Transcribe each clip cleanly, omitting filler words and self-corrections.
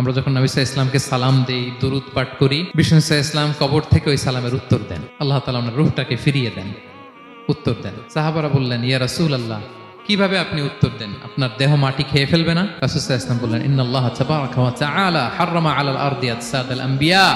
আমরা যখন নবী সাল্লাল্লাহু আলাইহি ইসলামকে সালাম দেই, দুরুদ পাঠ করি, বিষ্ণু সাল্লাল্লাহু আলাইহি ইসলাম কবর থেকে ওই সালামের উত্তর দেন। আল্লাহ তাআলা আপনার রূহটাকে ফিরিয়ে দেন, উত্তর দেন। সাহাবারা বললেন, ইয়া রাসূলুল্লাহ, কিভাবে আপনি উত্তর দেন? আপনার দেহ মাটি খেয়ে ফেলবে না? রাসূল সাল্লাল্লাহু আলাইহি ওয়াসাল্লাম বললেন, ইন্নাল্লাহ তাবারাকা ওয়া তাআলা হাররামা আলাল আরদি আজসাদাল আম্বিয়া।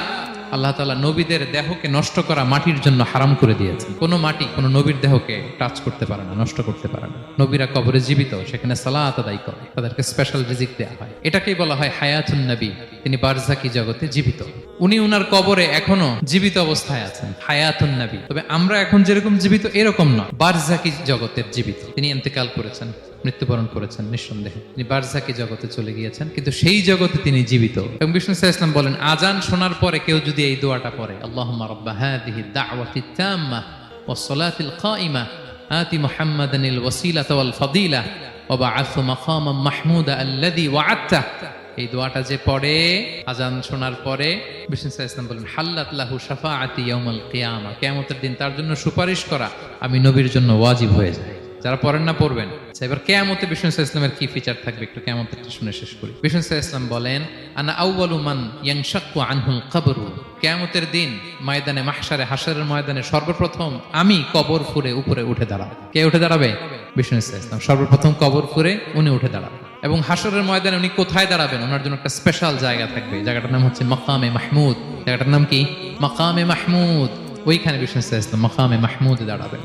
আল্লাহ তাআলা নবীদের দেহকে নষ্ট করা মাটির জন্য হারাম করে দিয়েছেন। কোনো মাটি কোনো নবীর দেহকে টাচ করতে পারে না, নষ্ট করতে পারে না। নবীরা কবরে জীবিত, সেখানে সালাত আদায় করে, তাদেরকে স্পেশাল রিজিক দেওয়া হয়। এটাকেই বলা হয় হায়াতুন নবী। তিনি বারজাকি জগতে জীবিত, উনি উনার কবরে এখনো জীবিত অবস্থায় আছেন, হায়াতুন নবী। তবে আমরা এখন যেরকম জীবিত এরকম নয়, বারজাকি জগতের জীবিত। তিনি ইন্তেকাল করেছেন, মৃত্যুবরণ করেছেন, নিঃসন্দেহে তিনি বারজাকি জগতে চলে গিয়েছেন, কিন্তু সেই জগতে তিনি জীবিত। এবং বিষ্ণু সাল্লাল্লাহু আলাইহি ওয়াসাল্লাম বলেন, আজান শোনার পরে কেউ যদি এই দোয়াটা পড়ে, আল্লাহুম্মা রাব্বা হাযিহি দাওয়াতিত তাম্মা ওয়াস সালাতিল কাইমা আতি মুহাম্মাদানিল ওয়াসিলাতা ওয়াল ফাদিলা ওয়া বা'আথহু মাকামান মাহমুদা আল্লাযী ওয়া'আদতা। এই দোয়াটা যে পড়ে আজান শোনার পরে, বিষ্ণু সাল্লাল্লাহু আলাইহি ওয়াসাল্লাম বলেন, হাল্লাত লাহু শাফাআতি ইয়াউমাল কিয়ামা। কিয়ামতের দিন তার জন্য সুপারিশ করা আমি নবীর জন্য ওয়াজিব হয়ে যায়। যারা পড়েন না পড়বেন। এবার কিয়ামতে বিষ্ণু সাল্লাল্লাহু আলাইহি ওয়াসাল্লামের কি ফিচার থাকবে একটু কিয়ামতের শুনে শেষ করি। বিষ্ণু সাল্লাল্লাহু আলাইহি ওয়াসাল্লাম বলেন, আনা আউয়ালু মান ইয়ানশাক্কু আনহুল কবরু। কিয়ামতের দিন ময়দানে মাহশারে, হাশরের ময়দানে সর্বপ্রথম আমি কবর ফুঁড়ে উপরে উঠে দাঁড়াবো। কে উঠে দাঁড়াবে? বিষ্ণু সাল্লাল্লাহু আলাইহি ওয়াসাল্লাম সর্বপ্রথম কবর ফুঁড়ে উনি উঠে দাঁড়াবেন। এবং হাশরের ময়দানে উনি কোথায় দাঁড়াবেন? ওনার জন্য একটা স্পেশাল জায়গা থাকবে। জায়গাটার নাম হচ্ছে মাকামে মাহমুদ। জায়গাটার নাম কি? মাকামে মাহমুদ। ওইখানে বিষ্ণু সাল্লাল্লাহু আলাইহি ওয়াসাল্লাম মাকামে মাহমুদে দাঁড়াবেন।